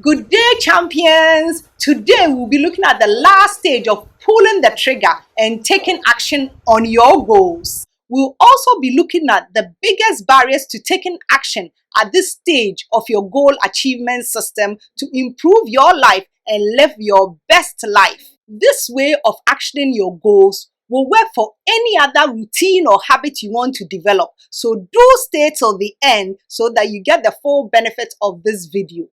Good day, champions! Today we'll be looking at the last stage of pulling the trigger and taking action on your goals. We'll also be looking at the biggest barriers to taking action at this stage of your goal achievement system to improve your life and live your best life. This way of actioning your goals will work for any other routine or habit you want to develop. So do stay till the end so that you get the full benefit of this video.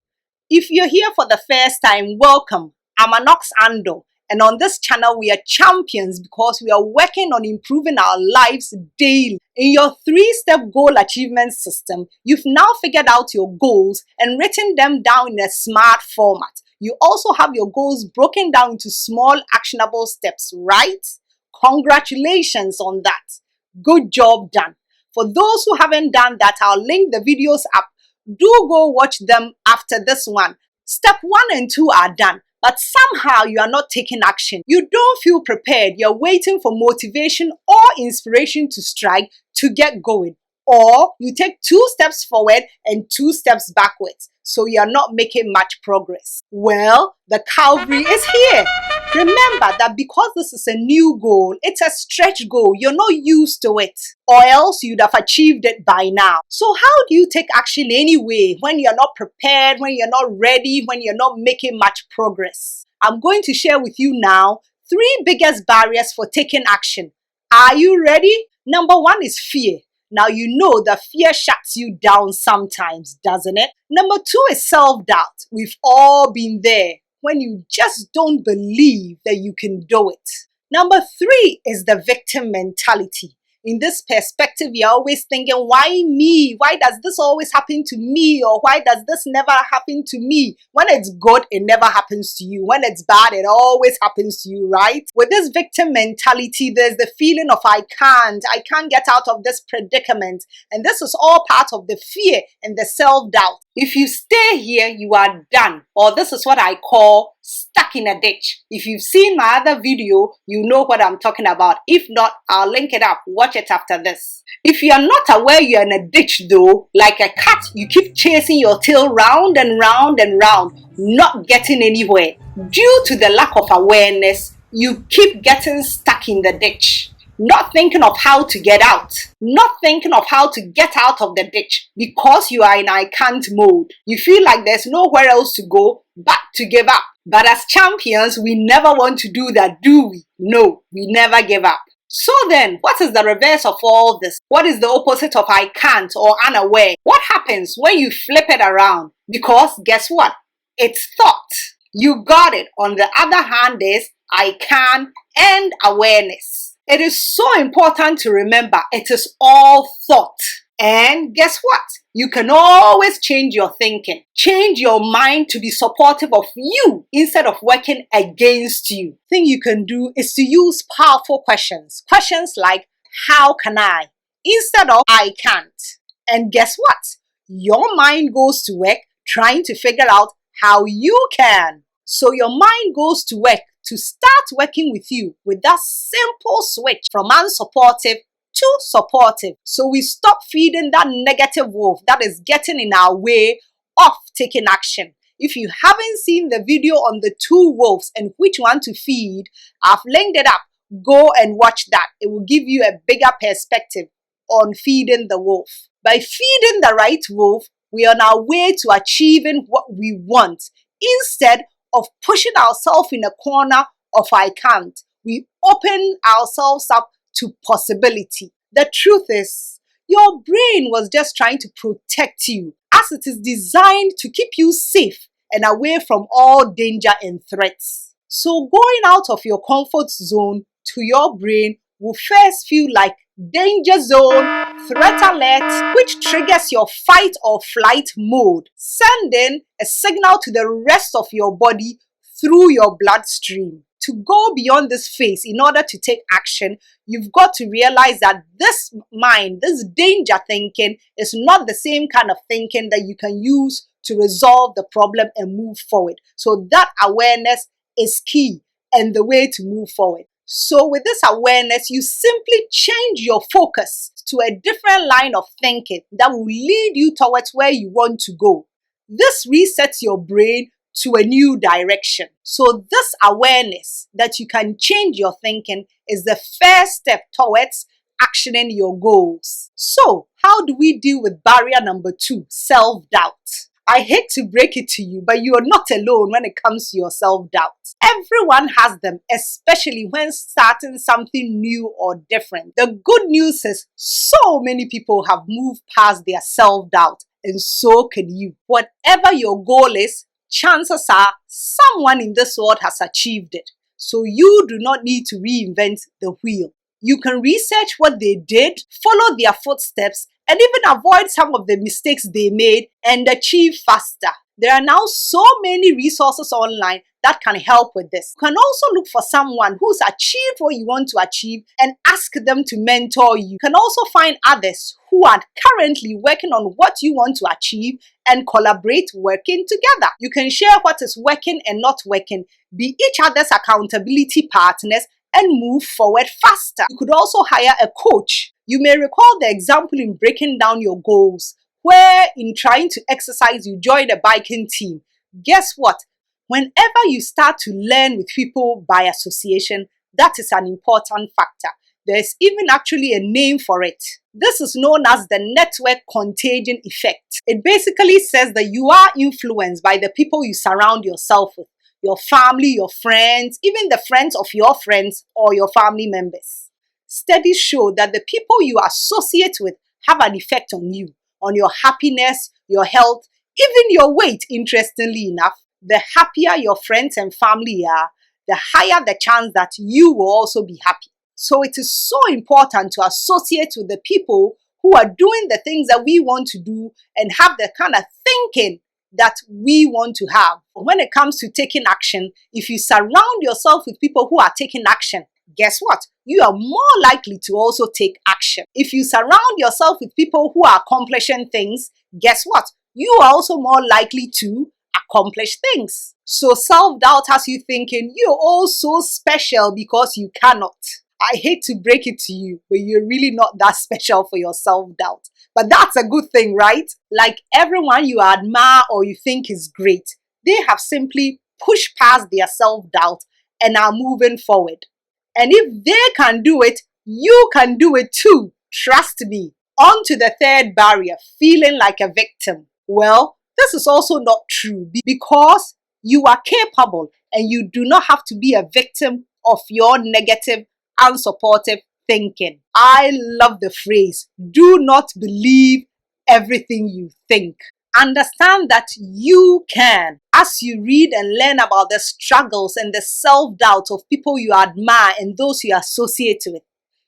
If you're here for the first time, welcome. I'm Anox Andoh, and on this channel we are champions because we are working on improving our lives daily. In your 3-step goal achievement system, you've now figured out your goals and written them down in a smart format. You also have your goals broken down into small actionable steps, right? Congratulations on that. Good job done. For those who haven't done that, I'll link the videos up. Do go watch them after this one. Step 1 and 2 are done, but somehow you are not taking action. You don't feel prepared. You're waiting for motivation or inspiration to strike to get going. Or you take 2 steps forward and 2 steps backwards, so you're not making much progress. Well, the cavalry is here. Remember that because this is a new goal, it's a stretch goal, you're not used to it, or else you'd have achieved it by now. So how do you take action anyway when you're not prepared, when you're not ready, when you're not making much progress? I'm going to share with you now 3 biggest barriers for taking action. Are you ready? Number 1 is fear. Now you know that fear shuts you down sometimes, doesn't it? Number 2 is self-doubt. We've all been there, when you just don't believe that you can do it. Number 3 is the victim mentality. In this perspective, you're always thinking, why me? Why does this always happen to me? Or why does this never happen to me? When it's good, it never happens to you. When it's bad, it always happens to you, right? With this victim mentality, there's the feeling of I can't get out of this predicament. And this is all part of the fear and the self-doubt. If you stay here, you are done. Or this is what I call stuck in a ditch. If you've seen my other video, you know what I'm talking about. If not, I'll link it up. Watch it after this. If you are not aware you're in a ditch though, like a cat, you keep chasing your tail round and round and round, not getting anywhere. Due to the lack of awareness, you keep getting stuck in the ditch. Not thinking of how to get out. Not thinking of how to get out of the ditch because you are in I can't mode. You feel like there's nowhere else to go but to give up. But as champions, we never want to do that, do we? No, we never give up. So then, what is the reverse of all this? What is the opposite of I can't or unaware? What happens when you flip it around? Because guess what? It's thought. You got it. On the other hand is I can and awareness. It is so important to remember it is all thought. And guess what? You can always change your thinking. Change your mind to be supportive of you instead of working against you. The thing you can do is to use powerful questions. Questions like, how can I? Instead of, I can't. And guess what? Your mind goes to work trying to figure out how you can. So your mind goes to work to start working with you with that simple switch from unsupportive to supportive. So we stop feeding that negative wolf that is getting in our way of taking action. If you haven't seen the video on the 2 wolves and which one to feed, I've linked it up. Go and watch that. It will give you a bigger perspective on feeding the wolf. By feeding the right wolf, we are on our way to achieving what we want instead of pushing ourselves in a corner of I can't. We open ourselves up to possibility. The truth is, your brain was just trying to protect you as it is designed to keep you safe and away from all danger and threats. So going out of your comfort zone to your brain will first feel like danger zone, threat alert, which triggers your fight or flight mode, sending a signal to the rest of your body through your bloodstream. To go beyond this phase in order to take action, you've got to realize that this mind, this danger thinking, is not the same kind of thinking that you can use to resolve the problem and move forward. So that awareness is key and the way to move forward. So with this awareness, you simply change your focus to a different line of thinking that will lead you towards where you want to go. This resets your brain to a new direction. So this awareness that you can change your thinking is the first step towards actioning your goals. So how do we deal with barrier number 2, self-doubt? I hate to break it to you, but you are not alone when it comes to your self-doubt. Everyone has them, especially when starting something new or different. The good news is so many people have moved past their self-doubt, and so can you. Whatever your goal is, chances are someone in this world has achieved it. So you do not need to reinvent the wheel. You can research what they did, follow their footsteps, and even avoid some of the mistakes they made and achieve faster. There are now so many resources online that can help with this. You can also look for someone who's achieved what you want to achieve and ask them to mentor you. You can also find others who are currently working on what you want to achieve and collaborate working together. You can share what is working and not working, be each other's accountability partners, and move forward faster. You could also hire a coach. You may recall the example in breaking down your goals, where in trying to exercise, you joined a biking team. Guess what? Whenever you start to learn with people by association, that is an important factor. There's even actually a name for it. This is known as the network contagion effect. It basically says that you are influenced by the people you surround yourself with. Your family, your friends, even the friends of your friends or your family members. Studies show that the people you associate with have an effect on you, on your happiness, your health, even your weight. Interestingly enough, the happier your friends and family are, the higher the chance that you will also be happy. So it is so important to associate with the people who are doing the things that we want to do and have the kind of thinking that we want to have. When it comes to taking action, if you surround yourself with people who are taking action, guess what? You are more likely to also take action. If you surround yourself with people who are accomplishing things, guess what? You are also more likely to accomplish things. So self-doubt has you thinking you're all so special because you cannot. I hate to break it to you, but you're really not that special for your self-doubt. But that's a good thing, right? Like everyone you admire or you think is great, they have simply pushed past their self-doubt and are moving forward. And if they can do it, you can do it too. Trust me. On to the third barrier, feeling like a victim. Well, this is also not true because you are capable and you do not have to be a victim of your negative, unsupportive thinking. I love the phrase, do not believe everything you think. Understand that you can. As you read and learn about the struggles and the self-doubt of people you admire and those you associate with,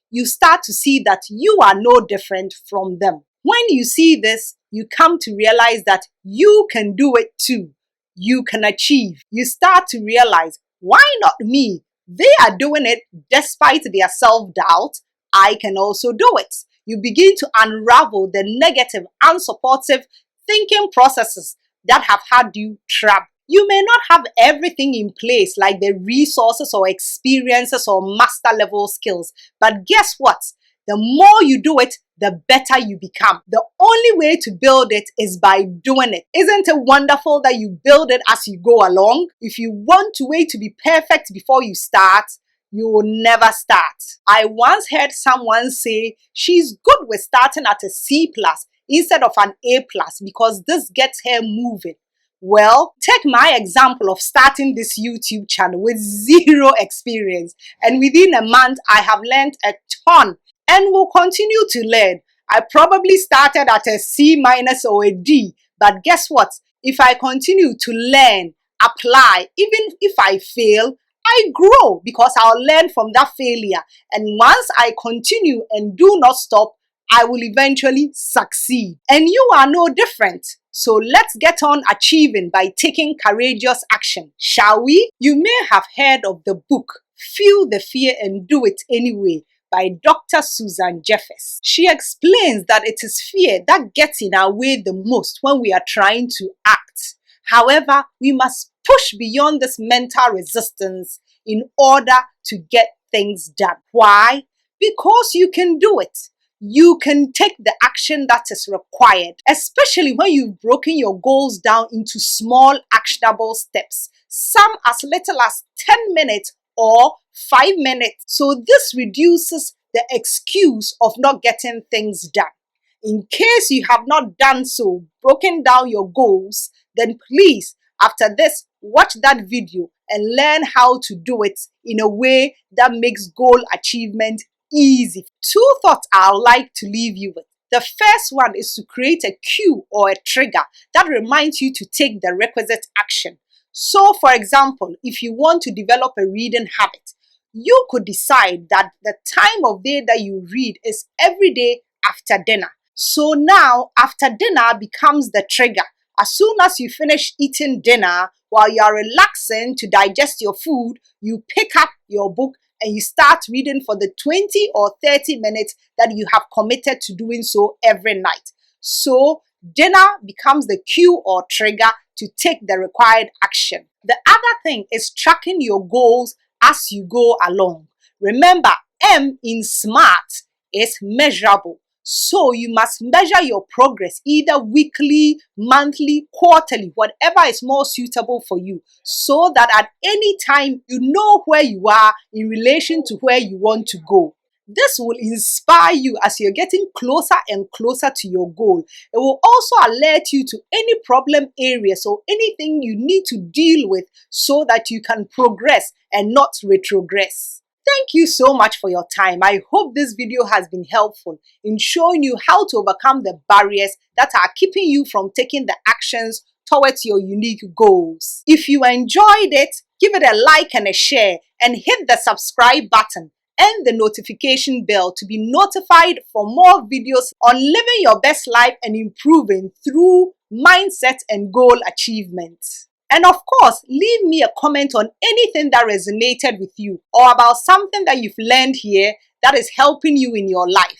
you start to see that you are no different from them. When you see this, you come to realize that you can do it too. You can achieve. You start to realize, why not me? They are doing it despite their self-doubt. I can also do it. You begin to unravel the negative, unsupportive thinking processes that have had you trapped. You may not have everything in place, like the resources or experiences or master level skills, but guess what? The more you do it, the better you become. The only way to build it is by doing it. Isn't it wonderful that you build it as you go along? If you want to wait to be perfect before you start, you will never start. I once heard someone say she's good with starting at a C plus instead of an A plus because this gets her moving. Well, take my example of starting this YouTube channel with zero experience, and within a month I have learned a ton and will continue to learn. I probably started at a C minus or a D, but guess what? If I continue to learn, apply, even if I fail, I grow because I'll learn from that failure. And once I continue and do not stop, I will eventually succeed. And you are no different. So let's get on achieving by taking courageous action, shall we? You may have heard of the book, Feel the Fear and Do It Anyway, by Dr. Susan Jeffers. She explains that it is fear that gets in our way the most when we are trying to act. However, we must push beyond this mental resistance in order to get things done. Why? Because you can do it. you can take the action that is required, especially when you've broken your goals down into small actionable steps, some as little as 10 minutes or 5 minutes. So this reduces the excuse of not getting things done. In case you have not done so, broken down your goals, then please, after this, watch that video and learn how to do it in a way that makes goal achievement easy. Two thoughts I'd like to leave you with. The first one is to create a cue or a trigger that reminds you to take the requisite action. So, for example, if you want to develop a reading habit, you could decide that the time of day that you read is every day after dinner. So now, after dinner becomes the trigger. As soon as you finish eating dinner, while you are relaxing to digest your food, you pick up your book and you start reading for the 20 or 30 minutes that you have committed to doing so every night. So dinner becomes the cue or trigger to take the required action. The other thing is tracking your goals as you go along. Remember, M in SMART is measurable. So you must measure your progress either weekly, monthly, quarterly, whatever is more suitable for you, so that at any time you know where you are in relation to where you want to go. This will inspire you as you're getting closer and closer to your goal. It will also alert you to any problem areas or anything you need to deal with so that you can progress and not retrogress. Thank you so much for your time. I hope this video has been helpful in showing you how to overcome the barriers that are keeping you from taking the actions towards your unique goals. If you enjoyed it, give it a like and a share, and hit the subscribe button and the notification bell to be notified for more videos on living your best life and improving through mindset and goal achievement. And of course, leave me a comment on anything that resonated with you or about something that you've learned here that is helping you in your life.